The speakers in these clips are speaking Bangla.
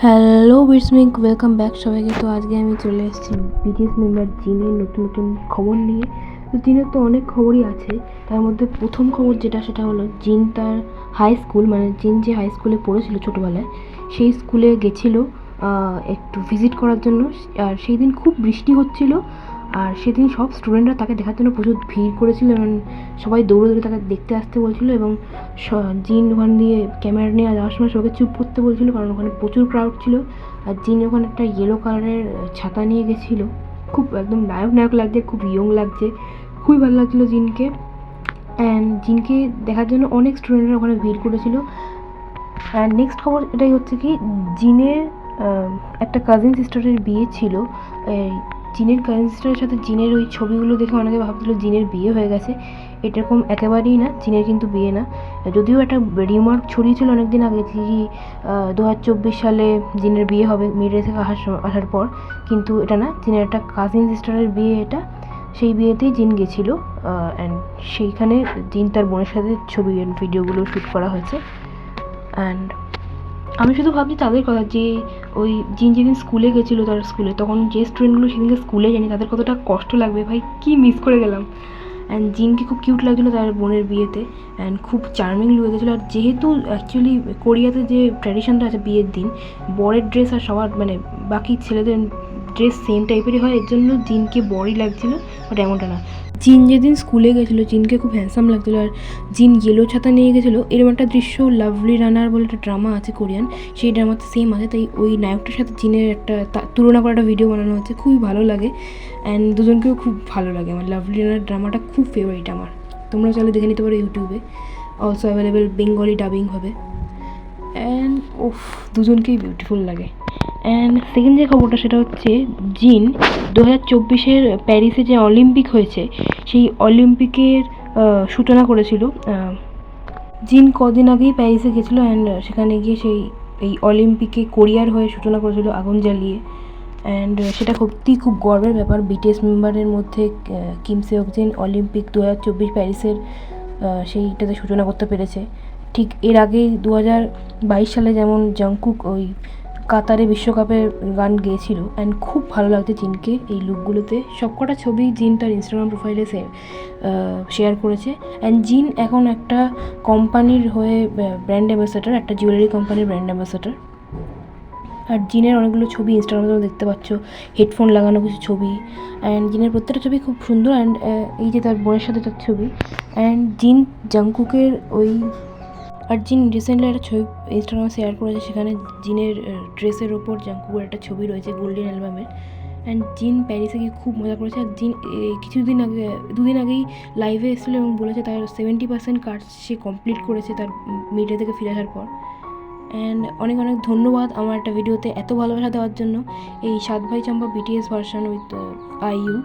হ্যালো বিটসমিক, ওয়েলকাম ব্যাক সবাইকে। তো আজকে আমি চলে এসেছি বিটিএস মেম্বার জিনের নতুন নতুন খবর নিয়ে। তো জিনের তো অনেক খবরই আছে, তার মধ্যে প্রথম খবর যেটা সেটা হলো জিন তার হাই স্কুল, মানে জিন যে হাই স্কুলে পড়েছিল ছোটোবেলায়, সেই স্কুলে গেছিলো একটু ভিজিট করার জন্য। আর সেই দিন খুব বৃষ্টি হচ্ছিল, আর সেদিন সব স্টুডেন্টরা তাকে দেখার জন্য প্রচুর ভিড় করেছিল এবং সবাই দৌড়ে দৌড়ে তাকে দেখতে আসতে বলছিল। এবং জিন ওখান দিয়ে ক্যামেরা নিয়ে যাওয়ার সময় সবাইকে চুপ করতে বলছিল, কারণ ওখানে প্রচুর ক্রাউড ছিল। আর জিন ওখানে একটা ইয়েলো কালারের ছাতা নিয়ে গেছিলো। খুব একদম নায়ক নায়ক লাগছে, খুব ইয়ং লাগছে, খুবই ভালো লাগছিলো জিনকে। অ্যান্ড জিনকে দেখার জন্য অনেক স্টুডেন্টরা ওখানে ভিড় করেছিল। অ্যান্ড নেক্সট খবর এটাই হচ্ছে কি, জিনের একটা কাজিন সিস্টারের বিয়ে ছিল। জিনের কাজিন সিস্টারের সাথে জিনের ওই ছবিগুলো দেখে অনেকে ভাবছিল জিনের বিয়ে হয়ে গেছে। এরকম একেবারেই না, জিনের কিন্তু বিয়ে না। যদিও একটা রিমার্ক ছড়িয়েছিল অনেকদিন আগে কি 2024 সালে জিনের বিয়ে হবে মিডওয়ে থেকে আসার পর, কিন্তু এটা না, জিনের একটা কাজিন সিস্টারের বিয়ে এটা। সেই বিয়েতেই জিন গেছিলো। অ্যান্ড সেইখানে জিন তার বোনের সাথে ছবি অ্যান্ড ভিডিওগুলো শ্যুট করা হয়েছে। অ্যান্ড আমি শুধু ভাবছি তাদের কথা, যে ওই জিন যেদিন স্কুলে গেছিলো, তার স্কুলে তখন যে স্টুডেন্টগুলো সেদিনকে স্কুলে যায়নি তাদের কতটা কষ্ট লাগবে ভাই, কি মিস করে গেলাম। অ্যান্ড জিনকে খুব কিউট লাগছিলো তার বোনের বিয়েতে, অ্যান্ড খুব চার্মিং লুক গেছিলো। আর যেহেতু অ্যাকচুয়ালি কোরিয়াতে যে ট্র্যাডিশনটা আছে বিয়ের দিন, বরের ড্রেস আর সবার মানে বাকি ছেলেদের ড্রেস সেম টাইপেরই হয়, এর জন্য জিনকে বড়ই লাগছিলো, বাট এমনটা না। জিন যেদিন স্কুলে গেছিলো জিনকে খুব হ্যান্ডসাম লাগছিলো। আর জিন ইয়েলো ছাতা নিয়ে গেছিলো, এরকম একটা দৃশ্য লাভলি রানার বলে একটা ড্রামা আছে কোরিয়ান, সেই ড্রামাতে সেম আছে। তাই ওই নায়কটার সাথে জিনের একটা তুলনা করা একটা ভিডিও বানানো হচ্ছে, খুবই ভালো লাগে। অ্যান্ড দুজনকেও খুব ভালো লাগে। আমার লাভলি রানার ড্রামাটা খুব ফেভারিট আমার। তোমরা চাইলে দেখে নিতে পারো ইউটিউবে, অলসো অ্যাভেলেবেল বেঙ্গলি ডাবিং হবে। অ্যান্ড ওফ, দুজনকেই বিউটিফুল লাগে। অ্যান্ড সেকেন্ড যে খবরটা সেটা হচ্ছে জিন 2024 প্যারিসে যে অলিম্পিক হয়েছে, সেই অলিম্পিকের সূচনা করেছিল। জিন কদিন আগেই প্যারিসে গেছিলো, অ্যান্ড সেখানে গিয়ে সেই এই অলিম্পিকে কোরিয়ার হয়ে সূচনা করেছিল আগুন জ্বালিয়ে। অ্যান্ড সেটা সত্যিই খুব গর্বের ব্যাপার। বিটিএস মেম্বারের মধ্যে কিম সেওকজিন অলিম্পিক 2024 প্যারিসের সেইটাতে সূচনা করতে পেরেছে। ঠিক এর আগে 2022 সালে যেমন জংকুক ওই কাতারে বিশ্বকাপের গান গেয়েছিল। অ্যান্ড খুব ভালো লাগছে জিনকে এই লুকগুলোতে। সবকটা ছবি জিন তার ইনস্টাগ্রাম প্রোফাইলে শেয়ার করেছে। অ্যান্ড জিন এখন একটা কোম্পানির হয়ে ব্র্যান্ড অ্যাম্বাসাডার, একটা জুয়েলারি কোম্পানির ব্র্যান্ড অ্যাম্বাসাডার। আর জিনের অনেকগুলো ছবি ইনস্টাগ্রামে তোমরা দেখতে পাচ্ছ, হেডফোন লাগানো কিছু ছবি। অ্যান্ড জিনের প্রত্যেকটা ছবি খুব সুন্দর। অ্যান্ড এই যে তার বোনের সাথে তার ছবি। অ্যান্ড জিন জাংকুকের ওই, আর জিন রিসেন্টলি একটা ছবি ইনস্টাগ্রামে শেয়ার করেছে, সেখানে জিনের ড্রেসের ওপর জাংকুকের একটা ছবি রয়েছে গোল্ডেন অ্যালবামের। অ্যান্ড জিন প্যারিসে গিয়ে খুব মজা করেছে। আর জিন দুদিন আগেই লাইভে এসেছিলো এবং বলেছে তার 70% কাজ সে কমপ্লিট করেছে তার মিডিয়া থেকে ফিরে আসার পর। অ্যান্ড অনেক অনেক ধন্যবাদ আমার একটা ভিডিওতে এত ভালোবাসা দেওয়ার জন্য। এই সাত ভাই চম্পা বিটিএস ভার্সন উইথ আইইউ,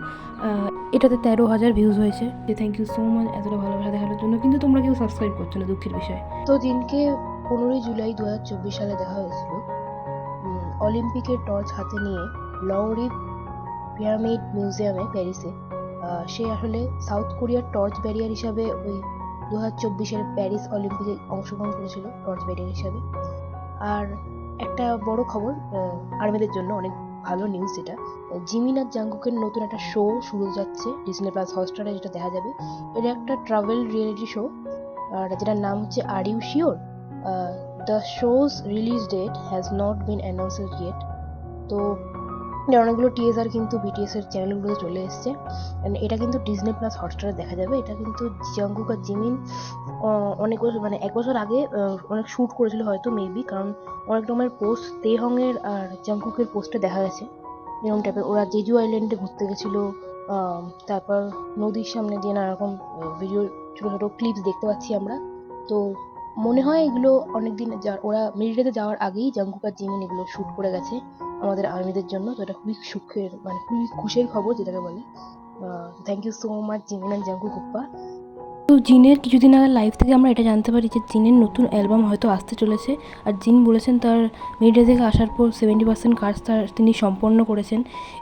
এটাতে 13,000 ভিউজ হয়েছে। যে থ্যাংক ইউ সো মাচ এতটা ভালোবাসা দেখানোর জন্য, কিন্তু তোমরা কেউ সাবস্ক্রাইব করছো না, দুঃখের বিষয়। তো জিনকে 15 জুলাই 2024 সালে দেখা হয়েছিল অলিম্পিকের টর্চ হাতে নিয়ে লংরি পিরামিড মিউজিয়ামে প্যারিসে। সে আসলে সাউথ কোরিয়ার টর্চ ব্যারিয়ার হিসাবে ওই 2024 প্যারিস অলিম্পিকে অংশগ্রহণ করেছিল টর্চ ব্যারিয়ার হিসাবে। আর একটা বড় খবর আর্মিদের জন্য, অনেক ভালো নিউজ, যেটা জিমিন আর জাংকুকের নতুন একটা শো শুরু যাচ্ছে ডিজনি প্লাস হটস্টারে, যেটা দেখা যাবে। এটা একটা ট্রাভেল রিয়েলিটি শো, আর যেটার নাম হচ্ছে are you sure. The show's release date has not been announced yet. তো অনেকগুলো টিএসআর কিন্তু বিটিএস এর চ্যানেলগুলোতে চলে এসছে। এটা কিন্তু ডিজনি প্লাস হটস্টারে দেখা যাবে। এটা কিন্তু জাংকুক আর জিমিন অনেক বছর, মানে 1 বছর আগে অনেক শ্যুট করেছিল হয়তো, মেবি, কারণ অনেক রকমের পোস্ট তেহংয়ের আর জাংকুকের পোস্টে দেখা গেছে এরকম টাইপের। ওরা জেজু আইল্যান্ডে ঘুরতে গেছিলো, তারপর নদীর সামনে দিয়ে নানা রকম ভিডিও, ছোটো ছোটো ক্লিপস দেখতে পাচ্ছি আমরা। তো মনে হয় এগুলো অনেকদিন ওরা মিলিটারিতে যাওয়ার আগেই জাংকুক আর জিমিন এগুলো শ্যুট করে গেছে আমাদের আর্মিদের জন্য। তো এটা খুবই সুখের, মানে খুবই খুশির খবর যেটাকে বলে। Thank you so much Jimin and Jungkook ওপ্পা। তো জিনের কিছুদিন আগে লাইভ থেকে আমরা এটা জানতে পারি যে জিনের নতুন অ্যালবাম হয়তো আসতে চলেছে। আর জিন বলেছেন তার মিডিয়া থেকে আসার পর 70% কাজ তিনি সম্পন্ন করেছেন।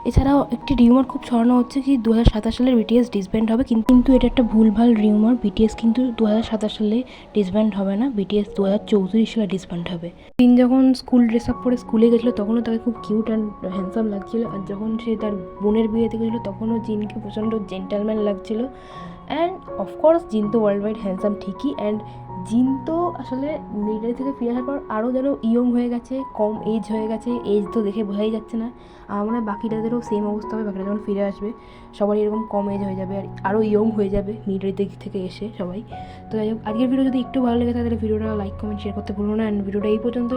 এছাড়াও একটি রিউমার খুব ছড়ানো হচ্ছে কি 2027 সালের বিটিএস ডিসব্যান্ড হবে, কিন্তু এটা একটা ভুলভাল রিউমার। বিটিএস কিন্তু 2027 সালে ডিসব্যান্ড হবে না, বিটিএস 2034 সালে ডিসব্যান্ড হবে। জিন যখন স্কুল ড্রেস আপ করে স্কুলে গেছিলো তখনও তাকে খুব কিউট অ্যান্ড হ্যান্ডসাম লাগছিলো, আর যখন সে তার বোনের বিয়েতে গেছিলো তখনও জিনকে প্রচণ্ড জেন্টালম্যান লাগছিলো। অ্যান্ড অফকোর্স জিন তো ওয়ার্ল্ড ওয়াইড হ্যান্ডসাম ঠিকই, অ্যান্ড জিন তো আসলে মিলিটারি থেকে ফিরে আসার পর আরও যেন ইয়ং হয়ে গেছে, কম এজ হয়ে গেছে, এজ তো দেখে বোঝাই যাচ্ছে না। আমার মনে হয় বাকিটাদেরও সেম অবস্থা হবে, বাকিরা যখন ফিরে আসবে সবারই এরকম কম এজ হয়ে যাবে আর আরও ইয়ং হয়ে যাবে মিলিটারি থেকে এসে সবাই। তো যাই হোক, আজকের ভিডিও যদি একটু ভালো লেগে থাকে তাহলে ভিডিওটা লাইক কমেন্ট শেয়ার করতে ভুলো না। অ্যান্ড ভিডিওটা এই পর্যন্ত।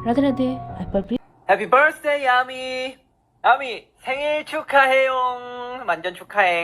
রাতে রাতে Happy birthday, 야미! 야미, 생일 축하해요. 완전 축하해.